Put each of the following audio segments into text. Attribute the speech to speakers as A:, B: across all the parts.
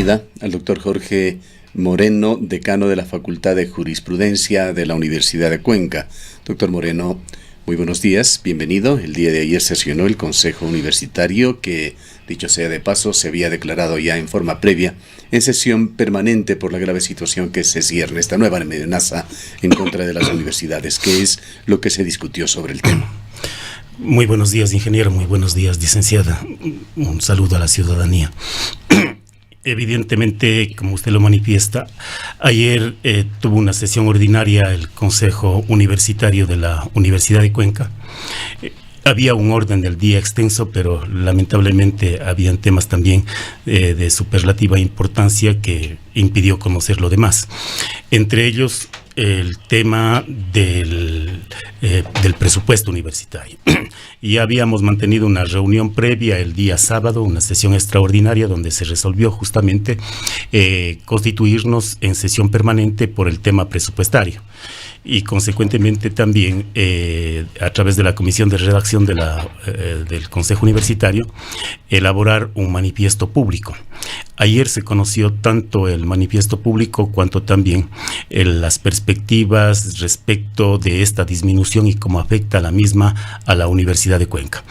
A: bienvenida al doctor Jorge Moreno, decano de la Facultad de Jurisprudencia de la Universidad de Cuenca. Doctor Moreno, muy buenos días, bienvenido. El día de ayer sesionó el Consejo Universitario que, dicho sea de paso, se había declarado ya en forma previa en sesión permanente por la grave situación que se cierne esta nueva amenaza en contra de las universidades. ¿Qué es lo que se discutió sobre el tema?
B: Muy buenos días, ingeniero, muy buenos días, licenciada. Un saludo a la ciudadanía. Evidentemente, como usted lo manifiesta, ayer tuvo una sesión ordinaria el Consejo Universitario de la Universidad de Cuenca. Había un orden del día extenso, pero lamentablemente habían temas también de superlativa importancia que impidió conocer lo demás. Entre ellos, el tema del presupuesto universitario. Ya habíamos mantenido una reunión previa el día sábado, una sesión extraordinaria donde se resolvió justamente constituirnos en sesión permanente por el tema presupuestario. Y consecuentemente también a través de la Comisión de Redacción del Consejo Universitario elaborar un manifiesto público. Ayer se conoció tanto el manifiesto público cuanto también las perspectivas respecto de esta disminución y cómo afecta la misma a la Universidad de Cuenca.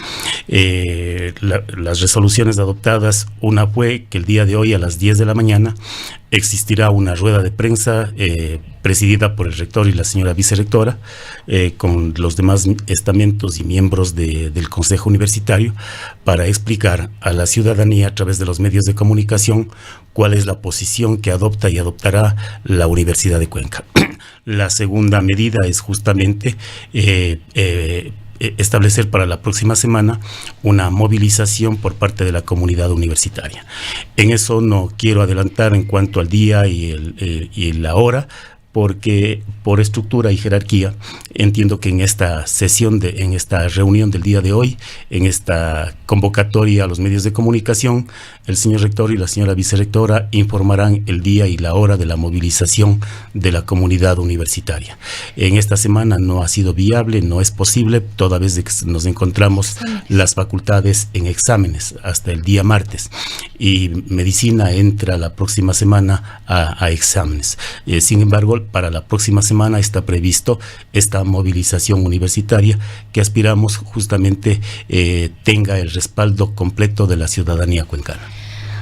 B: Las resoluciones adoptadas, una fue que el día de hoy a las 10 de la mañana existirá una rueda de prensa presidida por el rector y la señora vicerrectora, con los demás estamentos y miembros del Consejo Universitario, para explicar a la ciudadanía a través de los medios de comunicación cuál es la posición que adopta y adoptará la Universidad de Cuenca. La segunda medida es justamente establecer para la próxima semana una movilización por parte de la comunidad universitaria. En eso no quiero adelantar en cuanto al día y la hora, porque por estructura y jerarquía entiendo que en esta sesión, en esta reunión del día de hoy, en esta convocatoria a los medios de comunicación, el señor rector y la señora vicerrectora informarán el día y la hora de la movilización de la comunidad universitaria. En esta semana no ha sido viable, no es posible, toda vez que nos encontramos las facultades en exámenes hasta el día martes, y medicina entra la próxima semana a exámenes. Sin embargo, para la próxima semana está previsto esta movilización universitaria que aspiramos justamente tenga el respaldo completo de la ciudadanía cuencana.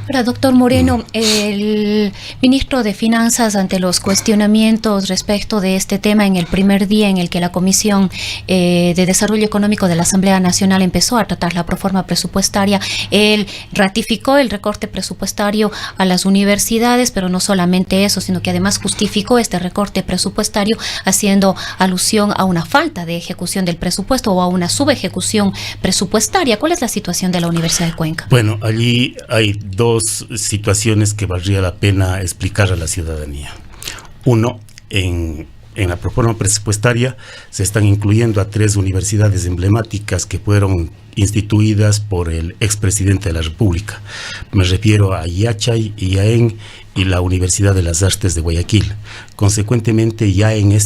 C: Ahora, doctor Moreno, el ministro de Finanzas, ante los cuestionamientos respecto de este tema en el primer día en el que la Comisión de Desarrollo Económico de la Asamblea Nacional empezó a tratar la proforma presupuestaria, él ratificó el recorte presupuestario a las universidades, pero no solamente eso, sino que además justificó este recorte presupuestario haciendo alusión a una falta de ejecución del presupuesto o a una subejecución presupuestaria. ¿Cuál es la situación de la Universidad de Cuenca?
B: Bueno, allí hay dos situaciones que valdría la pena explicar a la ciudadanía. Uno, en la proforma presupuestaria se están incluyendo a 3 universidades emblemáticas que fueron instituidas por el expresidente de la República. Me refiero a IACHAY, IAEN y la Universidad de las Artes de Guayaquil. Consecuentemente, ya en el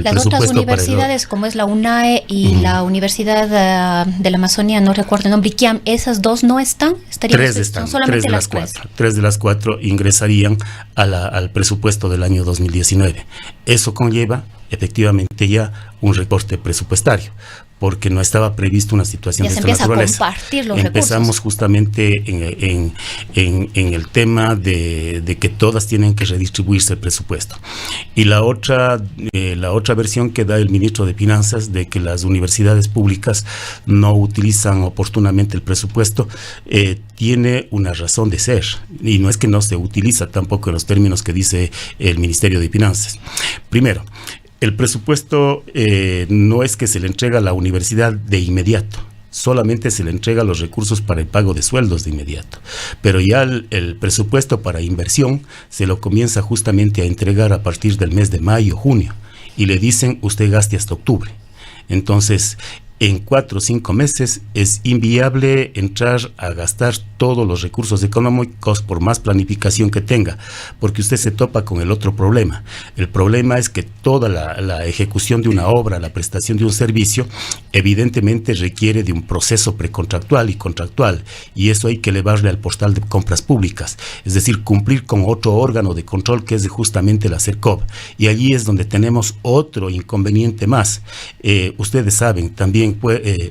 C: las
B: presupuesto
C: otras universidades, como es la UNAE y la Universidad de la Amazonía, no recuerdo el nombre, IQIAM, ¿esas dos no están?
B: 3 están, son 3 de las 4. 3 de las 4 ingresarían al presupuesto del año 2019. Eso conlleva efectivamente ya un recorte presupuestario, porque no estaba previsto una situación de esta naturaleza.
C: A compartir los
B: Empezamos
C: recursos.
B: Justamente en el tema de que todas tienen que redistribuirse el presupuesto. Y la otra versión que da el ministro de Finanzas, de que las universidades públicas no utilizan oportunamente el presupuesto, tiene una razón de ser, y no es que no se utiliza tampoco en los términos que dice el Ministerio de Finanzas. Primero, el presupuesto no es que se le entrega a la universidad de inmediato, solamente se le entrega los recursos para el pago de sueldos de inmediato, pero ya el presupuesto para inversión se lo comienza justamente a entregar a partir del mes de mayo, junio, y le dicen usted gaste hasta octubre. Entonces, en 4 o 5 meses es inviable entrar a gastar todos los recursos económicos por más planificación que tenga, porque usted se topa con el otro problema. El problema es que toda la ejecución de una obra, la prestación de un servicio, evidentemente requiere de un proceso precontractual y contractual, y eso hay que elevarle al portal de compras públicas, es decir, cumplir con otro órgano de control que es justamente la CERCOP, y allí es donde tenemos otro inconveniente más. Ustedes saben, también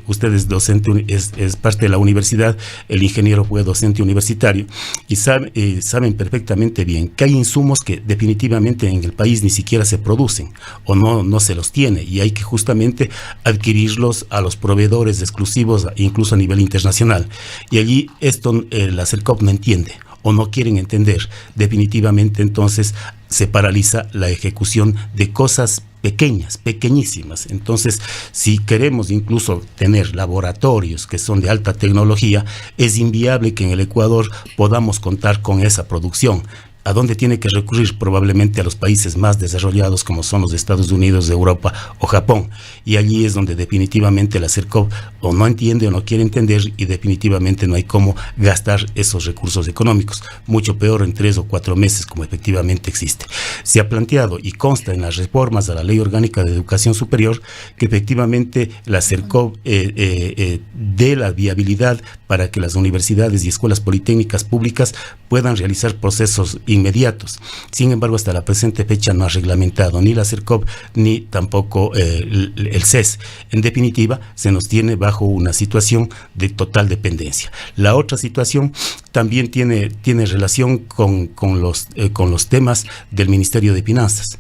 B: usted es docente, es parte de la universidad, el ingeniero fue docente universitario, y saben perfectamente bien que hay insumos que definitivamente en el país ni siquiera se producen, o no se los tiene, y hay que justamente adquirirlos a los proveedores exclusivos, incluso a nivel internacional, y allí esto la CERCOP no entiende, o no quieren entender. Definitivamente entonces se paraliza la ejecución de cosas pequeñas, pequeñísimas. Entonces, si queremos incluso tener laboratorios que son de alta tecnología, es inviable que en el Ecuador podamos contar con esa producción. ¿A dónde tiene que recurrir? Probablemente a los países más desarrollados como son los Estados Unidos, de Europa o Japón. Y allí es donde definitivamente la CERCOP o no entiende o no quiere entender, y definitivamente no hay cómo gastar esos recursos económicos. Mucho peor en 3 o 4 meses, como efectivamente existe. Se ha planteado y consta en las reformas a la Ley Orgánica de Educación Superior que efectivamente la CERCOP dé la viabilidad para que las universidades y escuelas politécnicas públicas puedan realizar procesos inmediatos. Sin embargo, hasta la presente fecha no ha reglamentado ni la CERCOP ni tampoco el CES. En definitiva, se nos tiene bajo una situación de total dependencia. La otra situación también tiene relación con los temas del Ministerio de Finanzas.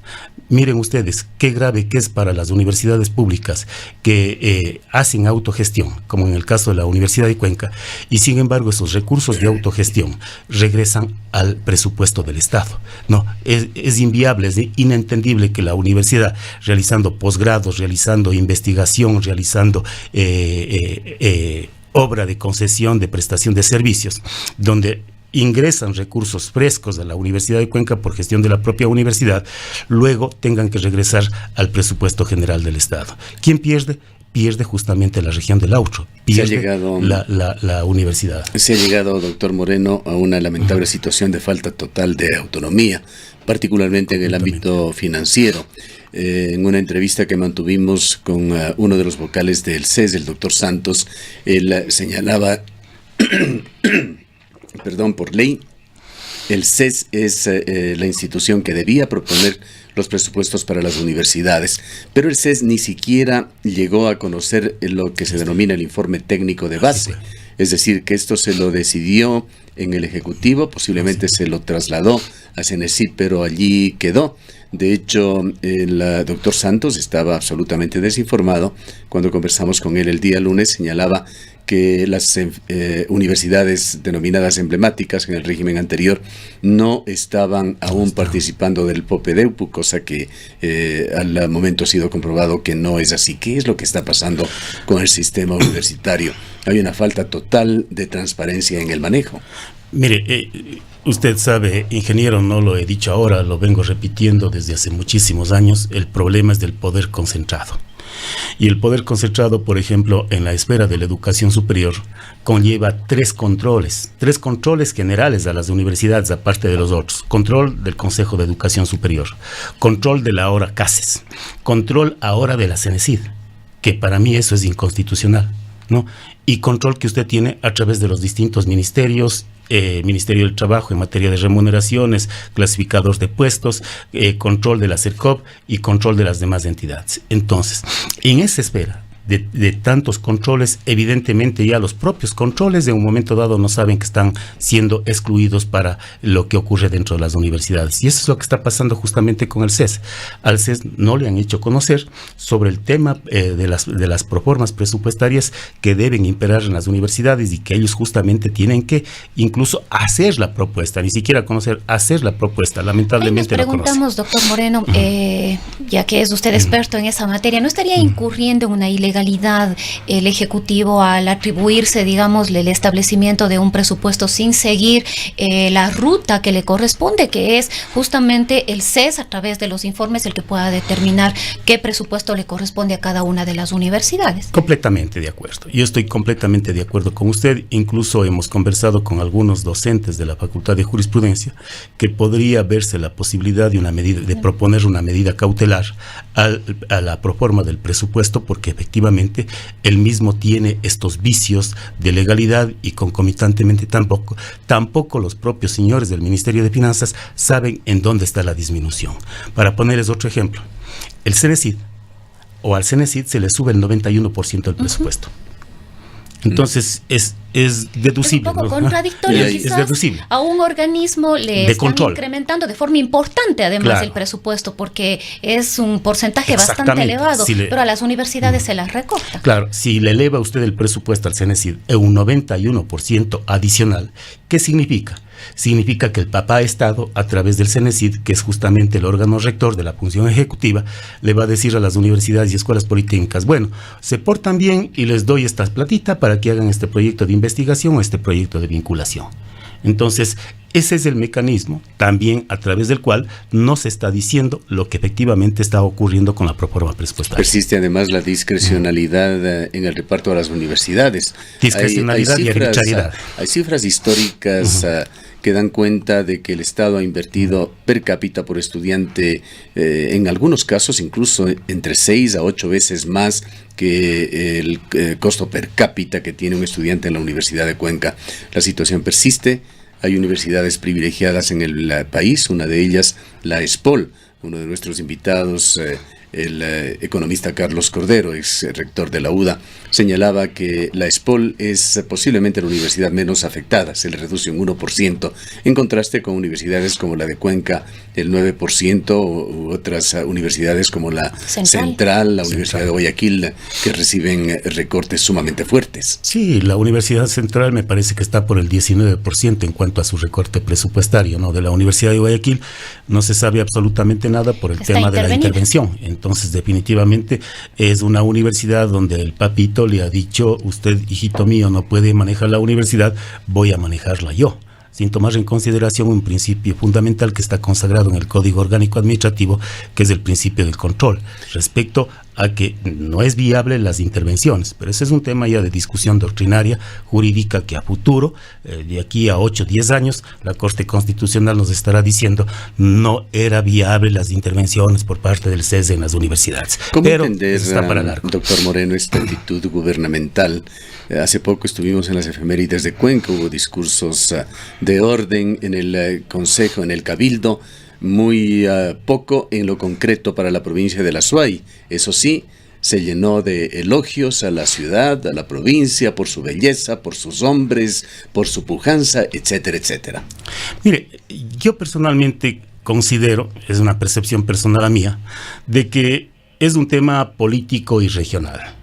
B: Miren ustedes qué grave que es para las universidades públicas que hacen autogestión, como en el caso de la Universidad de Cuenca, y sin embargo esos recursos de autogestión regresan al presupuesto del Estado. No, es inviable, es inentendible que la universidad, realizando posgrados, realizando investigación, realizando obra de concesión, de prestación de servicios, donde ingresan recursos frescos a la Universidad de Cuenca por gestión de la propia universidad, luego tengan que regresar al presupuesto general del Estado. ¿Quién pierde? Pierde justamente la región del Austro, pierde la universidad.
A: Se ha llegado, doctor Moreno, a una lamentable situación de falta total de autonomía, particularmente en el ámbito financiero. En una entrevista que mantuvimos con uno de los vocales del CES, el doctor Santos, él señalaba... por ley, el CES es la institución que debía proponer los presupuestos para las universidades, pero el CES ni siquiera llegó a conocer lo que se denomina el informe técnico de base, es decir, que esto se lo decidió en el Ejecutivo, posiblemente se lo trasladó a CENESID, pero allí quedó. De hecho, el doctor Santos estaba absolutamente desinformado. Cuando conversamos con él el día lunes, señalaba que las universidades denominadas emblemáticas en el régimen anterior no estaban aún participando del Popedeupu, cosa que al momento ha sido comprobado que no es así. ¿Qué es lo que está pasando con el sistema universitario? Hay una falta total de transparencia en el manejo.
B: Mire, usted sabe, ingeniero, no lo he dicho ahora, lo vengo repitiendo desde hace muchísimos años, el problema es del poder concentrado. Y el poder concentrado, por ejemplo, en la esfera de la educación superior, conlleva tres controles generales a las universidades, aparte de los otros. Control del Consejo de Educación Superior, control de la ahora CASES, control ahora de la CENESID, que para mí eso es inconstitucional, ¿no? Y control que usted tiene a través de los distintos ministerios, Ministerio del Trabajo en materia de remuneraciones, clasificadores de puestos, control de la CERCOP y control de las demás entidades. Entonces, en esa esfera de tantos controles, evidentemente ya los propios controles de un momento dado no saben que están siendo excluidos para lo que ocurre dentro de las universidades. Y eso es lo que está pasando justamente con el CES. Al CES no le han hecho conocer sobre el tema de las proformas presupuestarias que deben imperar en las universidades y que ellos justamente tienen que incluso hacer la propuesta, ni siquiera conocer, hacer la propuesta. Lamentablemente
C: nos preguntamos, doctor Moreno, ya que es usted experto en esa materia, ¿no estaría incurriendo en una ilegalidad ilegalidad el Ejecutivo al atribuirse, digamos, el establecimiento de un presupuesto sin seguir la ruta que le corresponde, que es justamente el CES, a través de los informes, el que pueda determinar qué presupuesto le corresponde a cada una de las universidades?
B: Completamente de acuerdo. Yo estoy completamente de acuerdo con usted. Incluso hemos conversado con algunos docentes de la Facultad de Jurisprudencia que podría verse la posibilidad de una medida, de proponer una medida cautelar a la proforma del presupuesto, porque efectivamente el mismo tiene estos vicios de legalidad y concomitantemente tampoco los propios señores del Ministerio de Finanzas saben en dónde está la disminución. Para ponerles otro ejemplo, el CENESID o al CENESID se le sube el 91% del presupuesto. Entonces es deducible.
C: Es un poco contradictorio, quizás.
B: Es deducible.
C: A un organismo le están incrementando de forma importante, además, el presupuesto, porque es un porcentaje bastante elevado, pero a las universidades se las recorta.
B: Claro, si le eleva usted el presupuesto al CENESID en un 91% adicional, ¿qué significa? Significa que el papá Estado, a través del CENESID, que es justamente el órgano rector de la función ejecutiva, le va a decir a las universidades y escuelas politécnicas: bueno, se portan bien y les doy esta platita para que hagan este proyecto de investigación o este proyecto de vinculación. Entonces, ese es el mecanismo también a través del cual no se está diciendo lo que efectivamente está ocurriendo con la proforma presupuestaria.
A: Persiste además la discrecionalidad en el reparto a las universidades.
B: Discrecionalidad y arbitrariedad.
A: Hay cifras históricas que dan cuenta de que el Estado ha invertido per cápita por estudiante, en algunos casos incluso entre 6 a 8 veces más que el costo per cápita que tiene un estudiante en la Universidad de Cuenca. La situación persiste. Hay universidades privilegiadas en el país, una de ellas la ESPOL. Uno de nuestros invitados, el economista Carlos Cordero, ex rector de la UDA, señalaba que la ESPOL es posiblemente la universidad menos afectada, se le reduce un 1%, en contraste con universidades como la de Cuenca, el 9%, u otras universidades como la Central, la Universidad de Guayaquil, que reciben recortes sumamente fuertes.
B: Sí, la Universidad Central me parece que está por el 19% en cuanto a su recorte presupuestario, ¿no? De la Universidad de Guayaquil no se sabe absolutamente nada por el tema de la intervención. Entonces, definitivamente es una universidad donde el papito le ha dicho: usted, hijito mío, no puede manejar la universidad, voy a manejarla yo, sin tomar en consideración un principio fundamental que está consagrado en el Código Orgánico Administrativo, que es el principio del control, respecto a que no es viable las intervenciones. Pero ese es un tema ya de discusión doctrinaria, jurídica, que a futuro, de aquí a 8 o 10 años, la Corte Constitucional nos estará diciendo: no era viable las intervenciones por parte del CES en las universidades.
A: ¿Cómo
B: pero
A: entender,
B: está para largo,
A: doctor Moreno, esta actitud gubernamental? Hace poco estuvimos en las efemérides de Cuenca, hubo discursos de orden en el Consejo, en el Cabildo, muy poco en lo concreto para la provincia de la Azuay. Eso sí, se llenó de elogios a la ciudad, a la provincia, por su belleza, por sus hombres, por su pujanza, etcétera, etcétera.
B: Mire, yo personalmente considero, es una percepción personal mía, de que es un tema político y regional,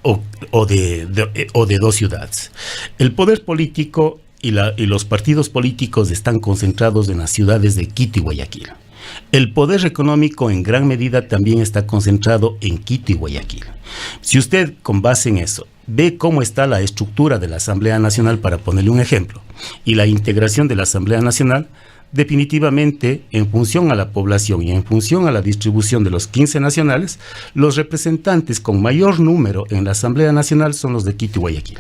B: o de dos ciudades. El poder político y los partidos políticos están concentrados en las ciudades de Quito y Guayaquil. El poder económico en gran medida también está concentrado en Quito y Guayaquil. Si usted, con base en eso, ve cómo está la estructura de la Asamblea Nacional, para ponerle un ejemplo, y la integración de la Asamblea Nacional, definitivamente, en función a la población y en función a la distribución de los 15 nacionales, los representantes con mayor número en la Asamblea Nacional son los de Quito y Guayaquil.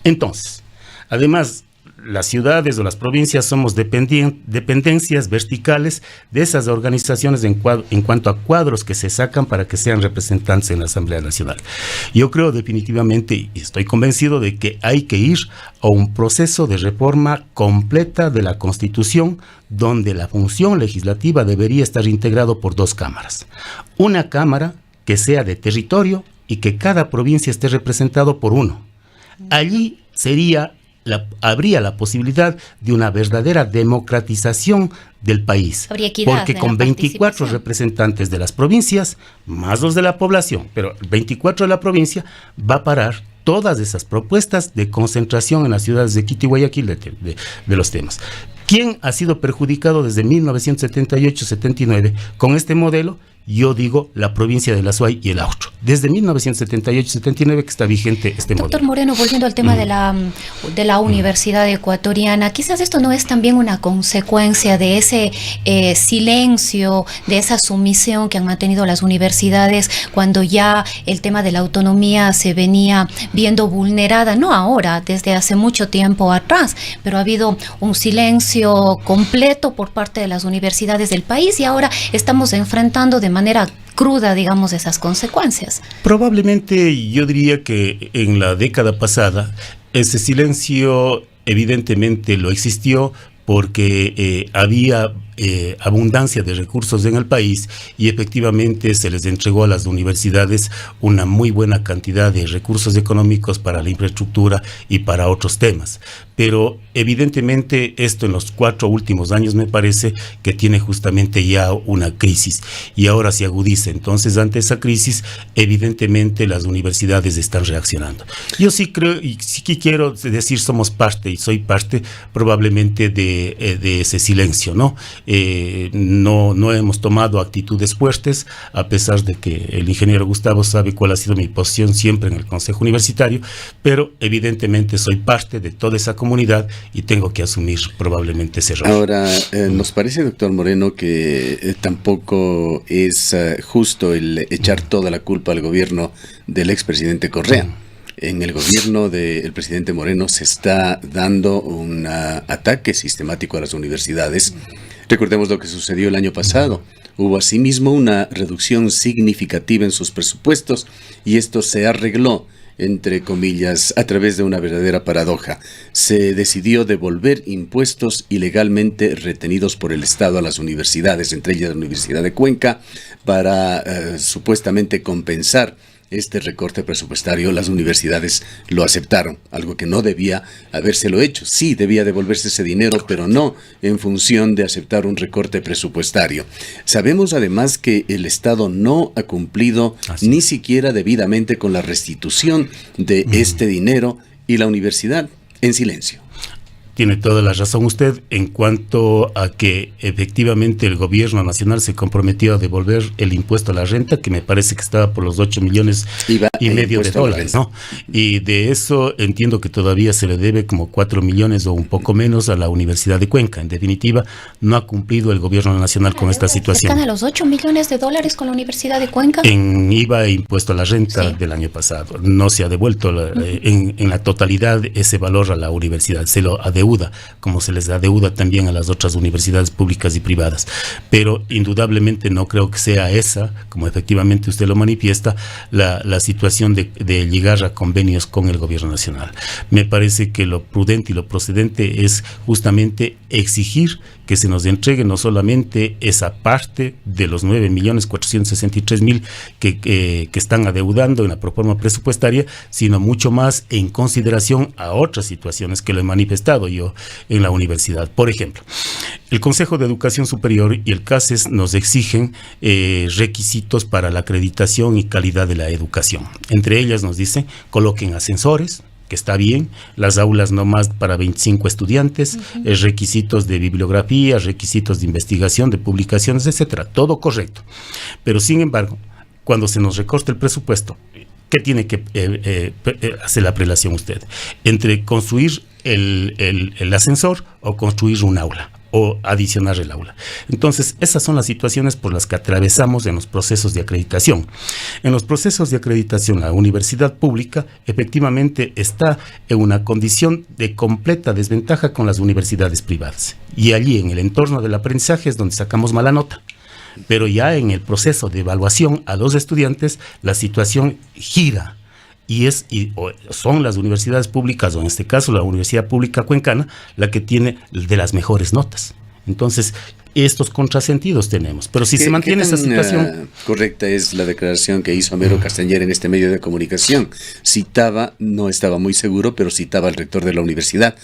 B: Entonces, además, las ciudades o las provincias somos dependencias verticales de esas organizaciones en cuanto a cuadros que se sacan para que sean representantes en la Asamblea Nacional. Yo creo definitivamente, y estoy convencido de que hay que ir a un proceso de reforma completa de la Constitución, donde la función legislativa debería estar integrado por 2 cámaras. Una cámara que sea de territorio y que cada provincia esté representado por uno. Allí habría la posibilidad de una verdadera democratización del país, porque con 24 representantes de las provincias, más los de la población, pero 24 de la provincia, va a parar todas esas propuestas de concentración en las ciudades de Quito y Guayaquil de los temas. ¿Quién ha sido perjudicado desde 1978-79 con este modelo? yo digo la provincia de la Azuay y el Austro. Desde 1978-79 que está vigente este modelo.
C: Doctor Moreno, volviendo al tema de la Universidad Ecuatoriana, quizás esto no es también una consecuencia de ese silencio, de esa sumisión que han mantenido las universidades cuando ya el tema de la autonomía se venía viendo vulnerada, no ahora, desde hace mucho tiempo atrás, pero ha habido un silencio completo por parte de las universidades del país y ahora estamos enfrentando de manera cruda, digamos, esas consecuencias.
B: Probablemente yo diría que en la década pasada ese silencio evidentemente lo existió porque había abundancia de recursos en el país y efectivamente se les entregó a las universidades una muy buena cantidad de recursos económicos para la infraestructura y para otros temas. Pero evidentemente esto en los 4 últimos años me parece que tiene justamente ya una crisis y ahora se agudiza. Entonces, ante esa crisis, evidentemente las universidades están reaccionando. Yo sí creo y sí quiero decir somos parte y soy parte probablemente de ese silencio, ¿no? No hemos tomado actitudes fuertes, a pesar de que el ingeniero Gustavo sabe cuál ha sido mi posición siempre en el Consejo Universitario, pero evidentemente soy parte de toda esa comunidad y tengo que asumir probablemente ese rol.
A: Ahora, nos parece, doctor Moreno, que tampoco es justo el echar toda la culpa al gobierno del expresidente Correa. En el gobierno del presidente Moreno se está dando un ataque sistemático a las universidades. Recordemos lo que sucedió el año pasado. Hubo asimismo una reducción significativa en sus presupuestos y esto se arregló, entre comillas, a través de una verdadera paradoja. Se decidió devolver impuestos ilegalmente retenidos por el Estado a las universidades, entre ellas la Universidad de Cuenca, para supuestamente compensar este recorte presupuestario. Las universidades lo aceptaron, algo que no debía habérselo hecho. Sí, debía devolverse ese dinero, pero no en función de aceptar un recorte presupuestario. Sabemos además que el Estado no ha cumplido ni siquiera debidamente con la restitución de este dinero y la universidad en silencio.
B: Tiene toda la razón usted en cuanto a que efectivamente el gobierno nacional se comprometió a devolver el impuesto a la renta, que me parece que estaba por los 8 millones y medio de dólares, ¿no? Y de eso entiendo que todavía se le debe como 4 millones o un poco menos a la Universidad de Cuenca. En definitiva, no ha cumplido el gobierno nacional con esta situación.
C: ¿Cercan a los 8 millones de dólares con la Universidad de Cuenca?
B: En IVA e impuesto a la renta del año pasado. No se ha devuelto en la totalidad ese valor a la universidad. Se lo adeuda, como se les adeuda también a las otras universidades públicas y privadas. Pero indudablemente no creo que sea esa, como efectivamente usted lo manifiesta, la situación de llegar a convenios con el gobierno nacional. Me parece que lo prudente y lo procedente es justamente exigir que se nos entregue no solamente esa parte de los 9.463.000 que están adeudando en la proforma presupuestaria, sino mucho más en consideración a otras situaciones que lo he manifestado yo en la universidad. Por ejemplo, el Consejo de Educación Superior y el CASES nos exigen requisitos para la acreditación y calidad de la educación. Entre ellas nos dicen, coloquen ascensores, que está bien, las aulas no más para 25 estudiantes, requisitos de bibliografía, requisitos de investigación, de publicaciones, etcétera, todo correcto. Pero sin embargo, cuando se nos recorta el presupuesto, ¿qué tiene que hacer la prelación usted? Entre construir el ascensor o construir un aula, o adicionar el aula. Entonces, esas son las situaciones por las que atravesamos en los procesos de acreditación. En los procesos de acreditación, la universidad pública efectivamente está en una condición de completa desventaja con las universidades privadas. Y allí, en el entorno del aprendizaje, es donde sacamos mala nota. Pero ya en el proceso de evaluación a los estudiantes, la situación gira. Son las universidades públicas, o en este caso la Universidad Pública Cuencana, la que tiene de las mejores notas. Entonces, estos contrasentidos tenemos. Pero si se mantiene esa situación...
A: correcta es la declaración que hizo Amero Castañer en este medio de comunicación. Citaba, no estaba muy seguro, pero citaba al rector de la universidad.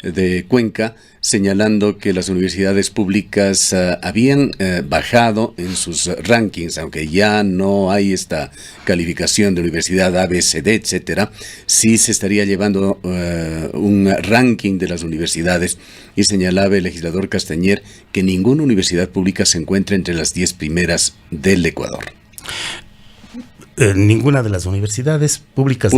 A: de Cuenca, señalando que las universidades públicas habían bajado en sus rankings, aunque ya no hay esta calificación de universidad A, B, C, D, etcétera. Sí se estaría llevando un ranking de las universidades, y señalaba el legislador Castañer que ninguna universidad pública se encuentra entre las 10 primeras del Ecuador.
B: Ninguna de las universidades públicas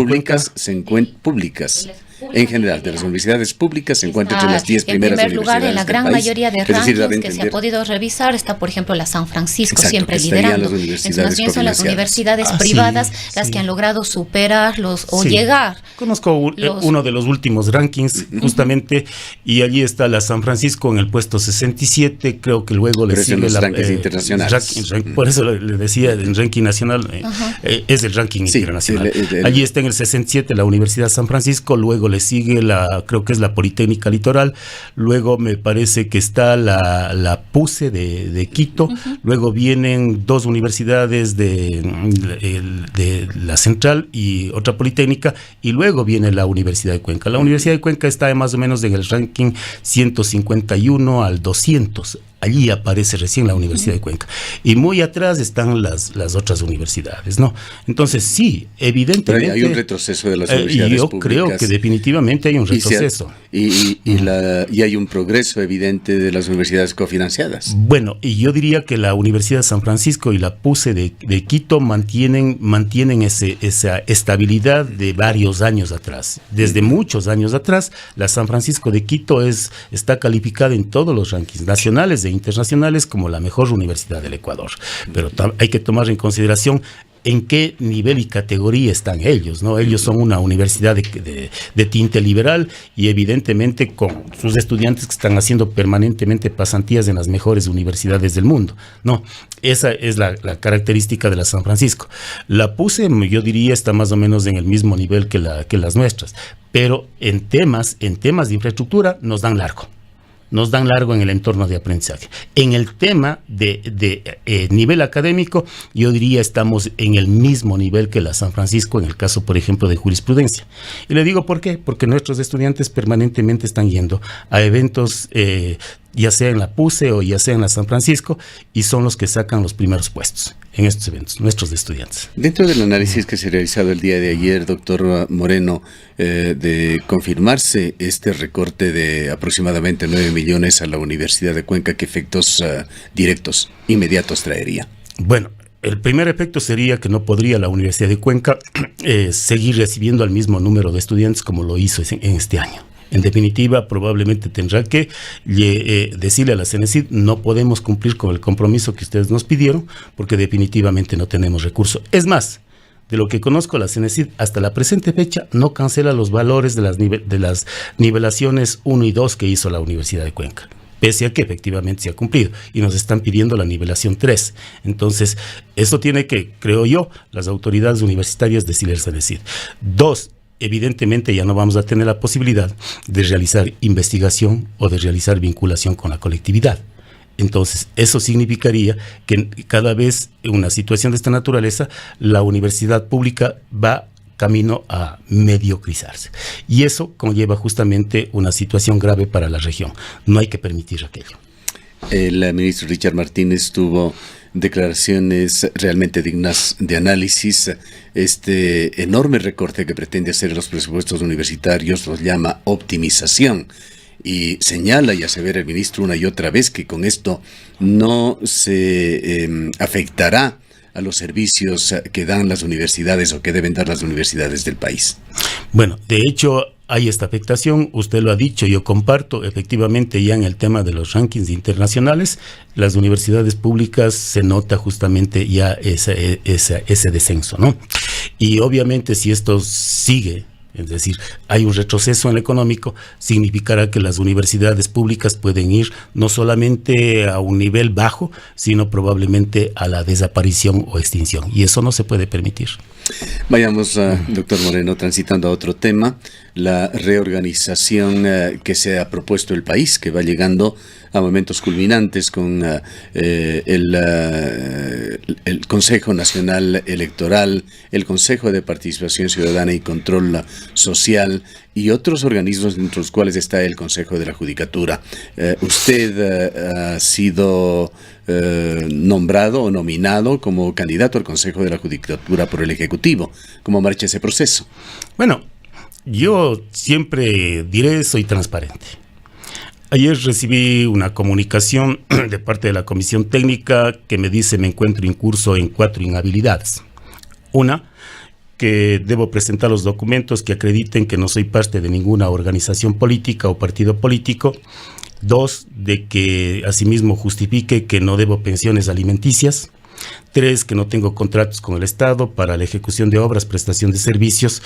A: en general, de las universidades públicas se encuentra entre las 10 primeras universidades.
C: En primer lugar, en la gran mayoría de rankings que se ha podido revisar está, por ejemplo, la San Francisco. Exacto, siempre liderando. Entonces, más bien son las universidades privadas las que han logrado superarlos o llegar.
B: Conozco uno de los últimos rankings, justamente, y allí está la San Francisco en el puesto 67, creo que luego le sigue la
A: rankings internacionales.
B: Por eso le decía, en ranking nacional es el ranking internacional. Allí está en el 67 la Universidad San Francisco, luego le sigue creo que es la Politécnica Litoral, luego me parece que está la PUCE de Quito, luego vienen dos universidades de la Central y otra Politécnica, y luego viene la Universidad de Cuenca. La Universidad de Cuenca está más o menos en el ranking 151 al 200. Allí aparece recién la Universidad de Cuenca. Y muy atrás están las otras universidades, ¿no? Entonces, sí, evidentemente...
A: Pero hay un retroceso de las universidades públicas.
B: Yo creo que definitivamente hay un retroceso.
A: Y hay un progreso evidente de las universidades cofinanciadas.
B: Bueno, y yo diría que la Universidad de San Francisco y la PUCE de Quito mantienen esa estabilidad de varios años atrás. Desde muchos años atrás, la San Francisco de Quito está calificada en todos los rankings nacionales e internacionales como la mejor universidad del Ecuador. Pero hay que tomar en consideración en qué nivel y categoría están ellos, ¿no? Ellos son una universidad de tinte liberal y evidentemente con sus estudiantes que están haciendo permanentemente pasantías en las mejores universidades del mundo, ¿no? Esa es la característica de la San Francisco. La PUCE, yo diría, está más o menos en el mismo nivel que las nuestras, pero en temas de infraestructura nos dan largo en el entorno de aprendizaje. En el tema de nivel académico, yo diría estamos en el mismo nivel que la San Francisco, en el caso, por ejemplo, de jurisprudencia. Y le digo ¿por qué? Porque nuestros estudiantes permanentemente están yendo a eventos, ya sea en la PUCE o ya sea en la San Francisco, y son los que sacan los primeros puestos en estos eventos, nuestros estudiantes.
A: Dentro del análisis que se ha realizado el día de ayer, doctor Moreno, de confirmarse este recorte de aproximadamente 9 millones a la Universidad de Cuenca, ¿qué efectos directos, inmediatos traería?
B: Bueno, el primer efecto sería que no podría la Universidad de Cuenca seguir recibiendo al mismo número de estudiantes como lo hizo en este año. En definitiva, probablemente tendrá que decirle a la CENESID, no podemos cumplir con el compromiso que ustedes nos pidieron, porque definitivamente no tenemos recursos. Es más, de lo que conozco, la CENESID hasta la presente fecha no cancela los valores de las nivelaciones 1 y 2 que hizo la Universidad de Cuenca, pese a que efectivamente se ha cumplido, y nos están pidiendo la nivelación 3. Entonces, eso tiene que, creo yo, las autoridades universitarias decirle al CENESID. 2, evidentemente ya no vamos a tener la posibilidad de realizar investigación o de realizar vinculación con la colectividad. Entonces, eso significaría que cada vez en una situación de esta naturaleza, la universidad pública va camino a mediocrizarse. Y eso conlleva justamente una situación grave para la región. No hay que permitir aquello.
A: El ministro Richard Martínez tuvo declaraciones realmente dignas de análisis. Este enorme recorte que pretende hacer los presupuestos universitarios los llama optimización, y señala y asevera el ministro una y otra vez que con esto no se afectará a los servicios que dan las universidades o que deben dar las universidades del país.
B: Bueno, de hecho hay esta afectación, usted lo ha dicho, yo comparto, efectivamente ya en el tema de los rankings internacionales, las universidades públicas se nota justamente ya ese descenso, ¿no? Y obviamente si esto sigue, es decir, hay un retroceso en lo económico, significará que las universidades públicas pueden ir no solamente a un nivel bajo, sino probablemente a la desaparición o extinción, y eso no se puede permitir.
A: Vayamos, doctor Moreno, transitando a otro tema. la reorganización que se ha propuesto el país, que va llegando a momentos culminantes con el Consejo Nacional Electoral, el Consejo de Participación Ciudadana y Control Social y otros organismos entre los cuales está el Consejo de la Judicatura. Usted ha sido nombrado o nominado como candidato al Consejo de la Judicatura por el Ejecutivo. ¿Cómo marcha ese proceso?
B: Bueno, yo siempre diré, soy transparente. Ayer recibí una comunicación de parte de la Comisión Técnica que me dice me encuentro incurso en 4 inhabilidades. Una, que debo presentar los documentos que acrediten que no soy parte de ninguna organización política o partido político. 2, de que asimismo justifique que no debo pensiones alimenticias. 3, que no tengo contratos con el Estado para la ejecución de obras, prestación de servicios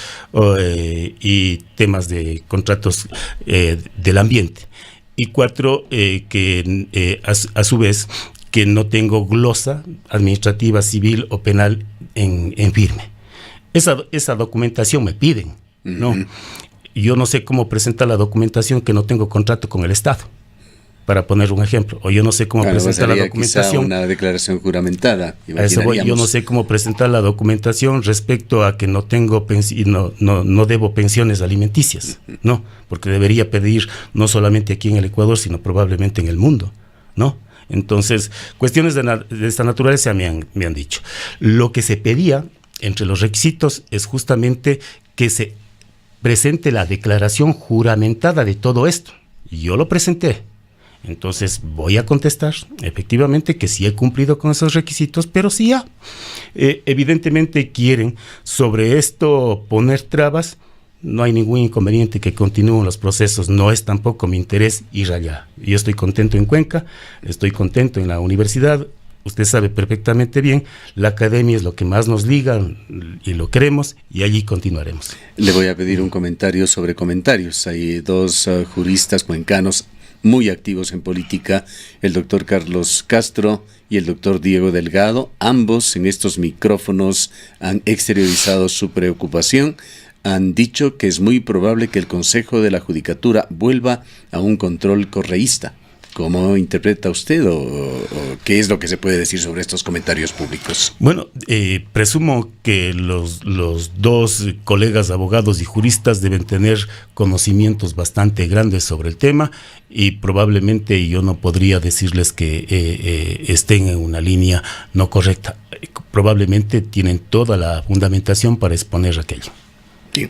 B: y temas de contratos del ambiente. Y 4, que a su vez que no tengo glosa administrativa, civil o penal en firme. Esa documentación me piden, ¿no? Yo no sé cómo presentar la documentación que no tengo contrato con el Estado, para poner un ejemplo. O yo no sé cómo presentar la documentación.
A: Una declaración juramentada.
B: Yo no sé cómo presentar la documentación respecto a que no tengo no debo pensiones alimenticias, ¿no? Porque debería pedir no solamente aquí en el Ecuador, sino probablemente en el mundo, ¿no? Entonces, cuestiones de esta naturaleza me han dicho. Lo que se pedía entre los requisitos es justamente que se presente la declaración juramentada de todo esto. Y yo lo presenté. Entonces voy a contestar efectivamente que sí he cumplido con esos requisitos, pero sí ya evidentemente quieren sobre esto poner trabas. No hay ningún inconveniente que continúen los procesos, no es tampoco mi interés ir allá. Yo estoy contento en Cuenca, estoy contento en la universidad. Usted sabe perfectamente bien, la academia es lo que más nos liga y lo queremos y allí continuaremos.
A: Le voy a pedir un comentario sobre comentarios. Hay 2 juristas cuencanos muy activos en política, el doctor Carlos Castro y el doctor Diego Delgado. Ambos en estos micrófonos han exteriorizado su preocupación. Han dicho que es muy probable que el Consejo de la Judicatura vuelva a un control correísta. ¿Cómo interpreta usted o qué es lo que se puede decir sobre estos comentarios públicos?
B: Bueno, presumo que los 2 colegas abogados y juristas deben tener conocimientos bastante grandes sobre el tema y probablemente yo no podría decirles que estén en una línea no correcta. Probablemente tienen toda la fundamentación para exponer aquello.
A: Sí.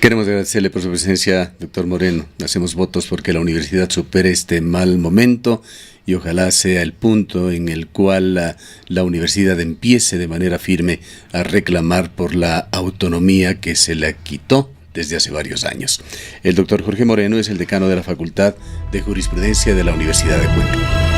A: Queremos agradecerle por su presencia, doctor Moreno. Hacemos votos porque la universidad supere este mal momento y ojalá sea el punto en el cual la universidad empiece de manera firme a reclamar por la autonomía que se le quitó desde hace varios años. El doctor Jorge Moreno es el decano de la Facultad de Jurisprudencia de la Universidad de Cuenca.